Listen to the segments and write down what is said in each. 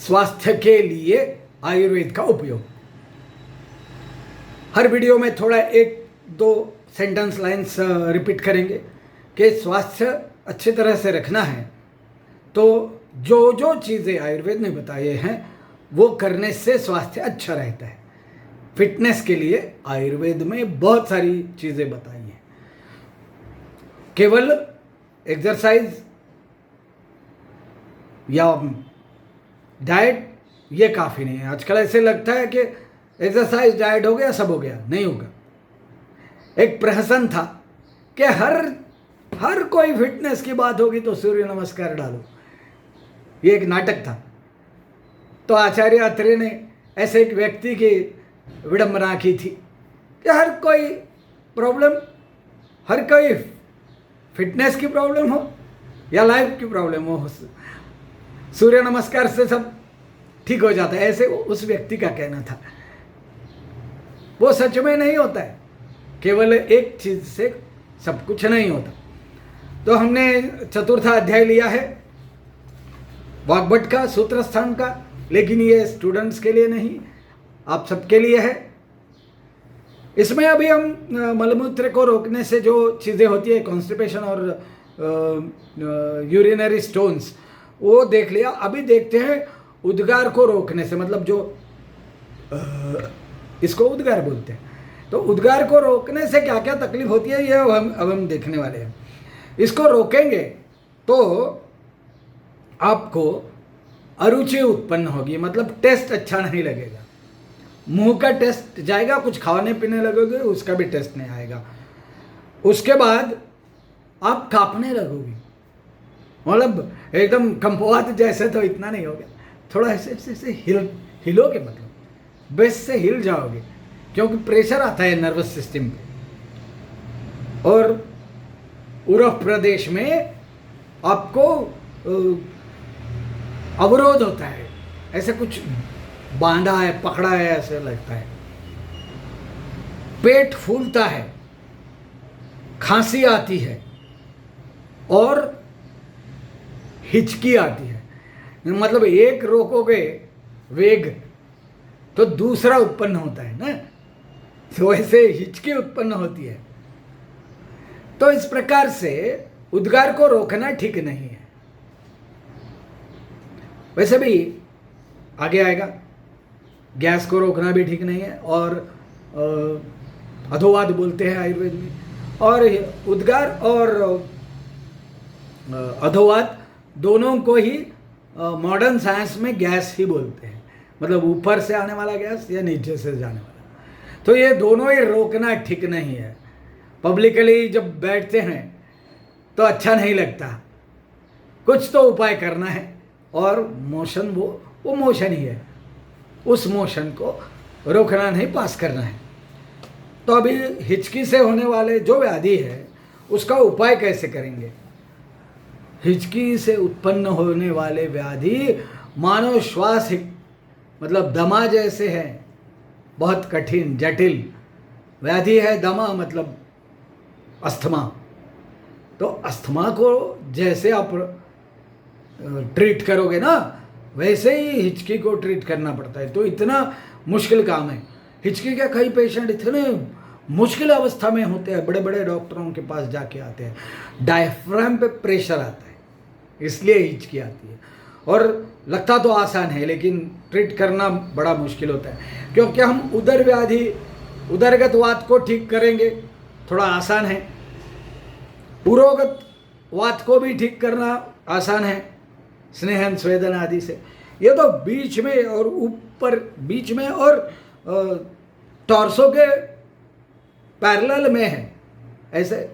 स्वास्थ्य के लिए आयुर्वेद का उपयोग। हर वीडियो में थोड़ा एक दो सेंटेंस लाइन्स रिपीट करेंगे कि स्वास्थ्य अच्छी तरह से रखना है तो जो जो चीज़ें आयुर्वेद ने बताए हैं वो करने से स्वास्थ्य अच्छा रहता है। फिटनेस के लिए आयुर्वेद में बहुत सारी चीज़ें बताई हैं। केवल एक्सरसाइज या डाइट ये काफ़ी नहीं है। आजकल ऐसे लगता है कि एक्सरसाइज डाइट हो गया सब हो गया, नहीं होगा। एक प्रहसन था कि हर कोई फिटनेस की बात होगी तो सूर्य नमस्कार डालो, ये एक नाटक था। तो आचार्य अत्रे ने ऐसे एक व्यक्ति की विडंबना की थी कि हर कोई फिटनेस की प्रॉब्लम हो या लाइफ की प्रॉब्लम हो, सूर्य नमस्कार से सब ठीक हो जाता है, ऐसे उस व्यक्ति का कहना था। वो सच में नहीं होता है, केवल एक चीज से सब कुछ नहीं होता। तो हमने चतुर्थ अध्याय लिया है वाग्भट का, सूत्रस्थान का, लेकिन ये स्टूडेंट्स के लिए नहीं, आप सबके लिए है। इसमें अभी हम मलमूत्र को रोकने से जो चीज़ें होती है, कॉन्स्टिपेशन और यूरिनरी स्टोन्स, वो देख लिया। अभी देखते हैं उद्गार को रोकने से, मतलब जो इसको उद्गार बोलते हैं, तो उद्गार को रोकने से क्या क्या तकलीफ होती है ये अब हम देखने वाले हैं। इसको रोकेंगे तो आपको अरुचि उत्पन्न होगी, मतलब टेस्ट अच्छा नहीं लगेगा, मुंह का टेस्ट जाएगा, कुछ खाने पीने लगोगे उसका भी टेस्ट नहीं आएगा। उसके बाद आप कांपने लगोगे, मतलब एकदम कंपवात जैसे तो इतना नहीं होगा, थोड़ा ऐसे हिलोगे, मतलब बेस से हिल जाओगे, क्योंकि प्रेशर आता है नर्वस सिस्टम पे। और उरफ प्रदेश में आपको अवरोध होता है, ऐसे कुछ बांधा है, पकड़ा है, ऐसे लगता है। पेट फूलता है, खांसी आती है और हिचकी आती है। मतलब एक रोकोगे वेग तो दूसरा उत्पन्न होता है ना, तो वैसे हिचकी उत्पन्न होती है। तो इस प्रकार से उद्गार को रोकना ठीक नहीं है। वैसे भी आगे आएगा, गैस को रोकना भी ठीक नहीं है, और अधोवाद बोलते हैं आयुर्वेद में। और उद्गार और अधोवाद दोनों को ही मॉडर्न साइंस में गैस ही बोलते हैं, मतलब ऊपर से आने वाला गैस या नीचे से जाने वाला। तो ये दोनों ही रोकना ठीक नहीं है। पब्लिकली जब बैठते हैं तो अच्छा नहीं लगता, कुछ तो उपाय करना है, और मोशन वो मोशन ही है, उस मोशन को रोकना नहीं, पास करना है। तो अभी हिचकी से होने वाले जो व्याधि है उसका उपाय कैसे करेंगे। हिचकी से उत्पन्न होने वाले व्याधि मानो श्वास मतलब दमा जैसे है, बहुत कठिन जटिल व्याधि है। दमा मतलब अस्थमा। तो अस्थमा को जैसे आप ट्रीट करोगे ना, वैसे ही हिचकी को ट्रीट करना पड़ता है। तो इतना मुश्किल काम है। हिचकी के कई पेशेंट इतने मुश्किल अवस्था में होते हैं, बड़े बड़े डॉक्टरों के पास जाके आते हैं, डायफ्राम पे प्रेशर आता है, इसलिए हिचकी आती है। और लगता तो आसान है, लेकिन ट्रीट करना बड़ा मुश्किल होता है, क्योंकि हम उदर व्याधि, उदरगत वात को ठीक करेंगे थोड़ा आसान है, पुरोगत वात को भी ठीक करना आसान है, स्नेहन स्वेदन आदि से। ये तो बीच में और ऊपर, बीच में और टॉर्सो के पैरेलल में है, ऐसे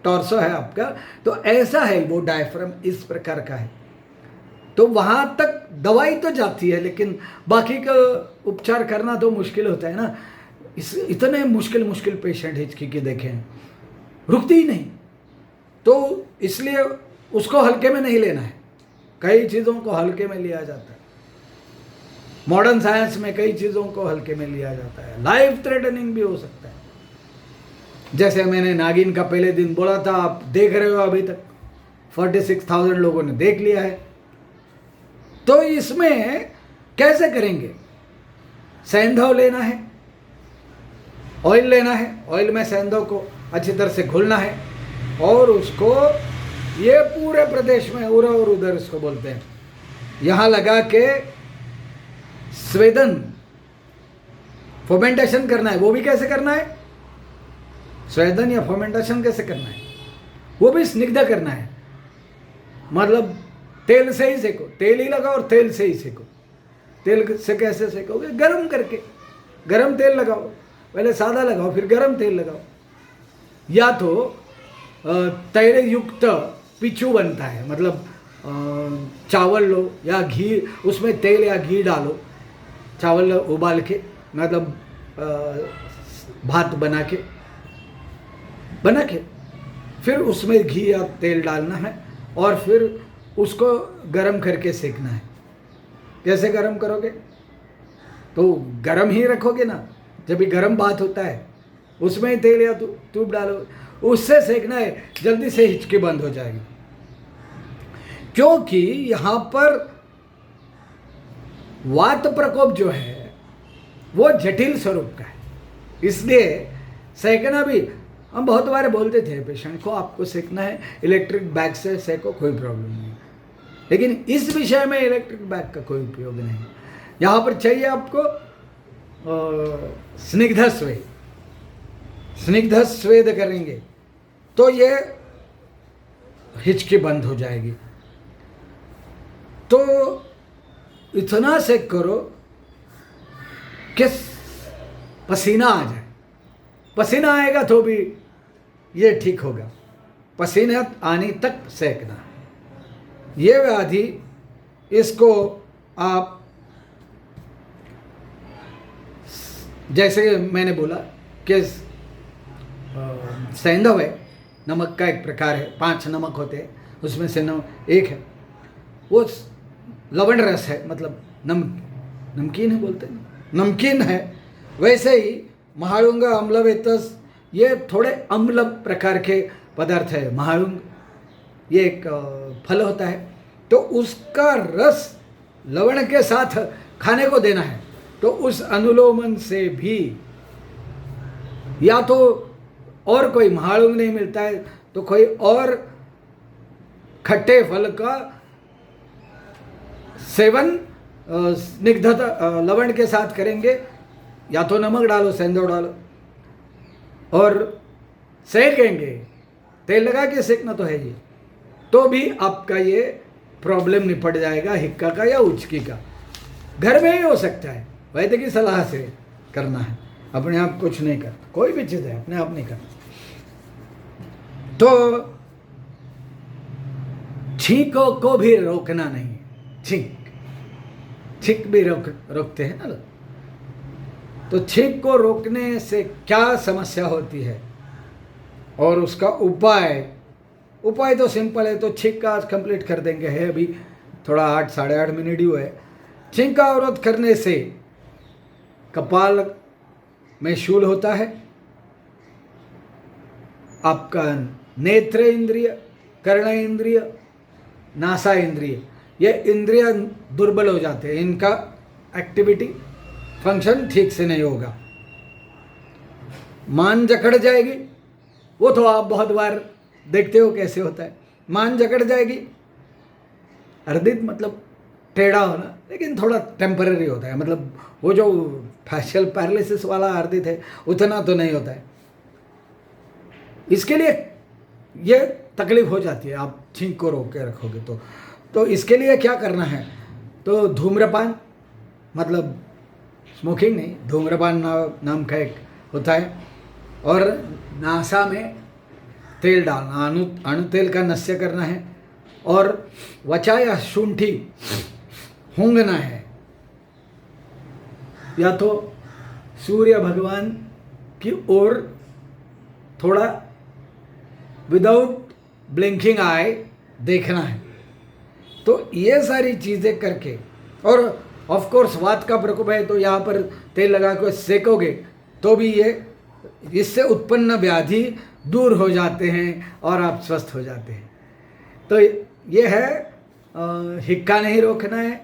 टॉर्सो है आपका, तो ऐसा है वो डायफ्राम, इस प्रकार का है। तो वहाँ तक दवाई तो जाती है, लेकिन बाकी का उपचार करना तो मुश्किल होता है ना। इतने मुश्किल पेशेंट हिचकी के देखे हैं, रुकती ही नहीं। तो इसलिए उसको हल्के में नहीं लेना है, कई चीज़ों को हल्के में लिया जाता है। मॉडर्न साइंस में कई चीज़ों को हल्के में लिया जाता है, लाइफ थ्रेटनिंग भी हो सकता है। जैसे मैंने नागिन का पहले दिन बोला था, आप देख रहे हो अभी तक 46,000 लोगों ने देख लिया है। तो इसमें कैसे करेंगे? सेंधव लेना है, ऑयल लेना है, ऑयल में सेंधव को अच्छी तरह से घुलना है और उसको ये पूरे प्रदेश में उरा और उधर इसको बोलते हैं, यहाँ लगा के स्वेदन फर्मेंटेशन करना है। वो भी कैसे करना है? स्वेदन या फर्मेंटेशन कैसे करना है? वो भी स्निग्ध करना है, मतलब तेल से ही सेको, तेल ही लगाओ और तेल से ही सेको। तेल से कैसे सेकोगे? गरम करके, गरम तेल लगाओ, पहले सादा लगाओ फिर गरम तेल लगाओ। या तो तैल युक्त पिचू बनता है, मतलब चावल लो या घी, उसमें तेल या घी डालो, चावल उबाल के, मतलब भात बना के फिर उसमें घी या तेल डालना है और फिर उसको गरम करके सेकना है। कैसे गरम करोगे? तो गरम ही रखोगे ना, जब भी गरम भात होता है उसमें ही तेल या तूप डालो, उससे सेकना है, जल्दी से हिचकी बंद हो जाएगी। क्योंकि यहाँ पर वात प्रकोप जो है वो जटिल स्वरूप का है, इसलिए सेकना भी, हम बहुत बार बोलते थे पेशेंट को आपको सेकना है इलेक्ट्रिक बैग से सेको, कोई प्रॉब्लम नहीं, लेकिन इस विषय में इलेक्ट्रिक बैग का कोई उपयोग नहीं। यहाँ पर चाहिए आपको स्निग्ध स्वेद, स्निग्ध स्वेद करेंगे तो ये हिचकी बंद हो जाएगी। तो इतना सेक करो कि पसीना आ जाए, पसीना आएगा तो भी ये ठीक होगा, पसीना आने तक सेकना। ये व्याधि, इसको आप जैसे मैंने बोला कि सेंधव है, नमक का एक प्रकार है, 5 नमक होते हैं, उसमें से एक है वो लवण रस है, मतलब नमकीन है, बोलते हैं नमकीन है। वैसे ही महालुंग, अम्लवेतस, ये थोड़े अम्ल प्रकार के पदार्थ है। महालुंग ये एक फल होता है, तो उसका रस लवण के साथ खाने को देना है। तो उस अनुलोमन से भी, या तो और कोई महालुंग नहीं मिलता है तो कोई और खट्टे फल का सेवन स्निग्धता लवण के साथ करेंगे, या तो नमक डालो, सेंधव डालो और सेकेंगे, तेल लगा के सेकना तो है ये, तो भी आपका ये प्रॉब्लम निपट जाएगा, हिक्का का या उचकी का। घर में ही हो सकता है, वैद्य की सलाह से करना है, अपने आप कुछ नहीं करता, कोई भी चीज़ है अपने आप नहीं करता। तो छींकों को भी रोकना नहीं, छींक भी रोकते हैं ना लोग, तो छींक को रोकने से क्या समस्या होती है और उसका उपाय तो सिंपल है। तो छींक का आज कंप्लीट कर देंगे, है अभी थोड़ा 8 साढ़े 8 मिनट ही हुए है। छींक का अवरोध करने से कपाल में शूल होता है, आपका नेत्र इंद्रिय, कर्ण इंद्रिय, नासा इंद्रिय, ये इंद्रिय दुर्बल हो जाते हैं, इनका एक्टिविटी फंक्शन ठीक से नहीं होगा। मान जकड़ जाएगी, वो तो आप बहुत बार देखते हो कैसे होता है, मान जकड़ जाएगी। अर्दित मतलब टेढ़ा होना, लेकिन थोड़ा टेम्पररी होता है, मतलब वो जो फैशियल पैरालिसिस वाला अर्दित है उतना तो नहीं होता है। इसके लिए ये तकलीफ हो जाती है, आप छींक को रोक के रखोगे तो इसके लिए क्या करना है? तो धूम्रपान, मतलब स्मोकिंग नहीं, धूम्रपान नाम का एक होता है, और नासा में तेल डालना, अणु तेल का नस्य करना है, और वचा या शुंठी सूंघना है, या तो सूर्य भगवान की ओर थोड़ा विदाउट ब्लिंकिंग आई देखना है। तो ये सारी चीज़ें करके, और ऑफ कोर्स वात का प्रकोप है तो यहाँ पर तेल लगा कर सेकोगे तो भी ये, इससे उत्पन्न व्याधि दूर हो जाते हैं और आप स्वस्थ हो जाते हैं। तो ये है हिक्का नहीं रोकना है,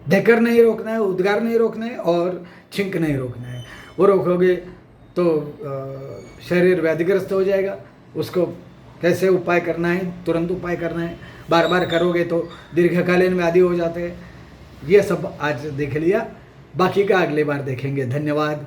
ढेकर नहीं रोकना है, उद्गार नहीं रोकना है और छिंक नहीं रोकना है। वो रोकोगे तो शरीर व्याधिग्रस्त हो जाएगा। उसको कैसे उपाय करना है, तुरंत उपाय करना है। बार बार करोगे तो दीर्घकालीन व्याधि हो जाते हैं। ये सब आज देख लिया, बाकी का अगली बार देखेंगे। धन्यवाद।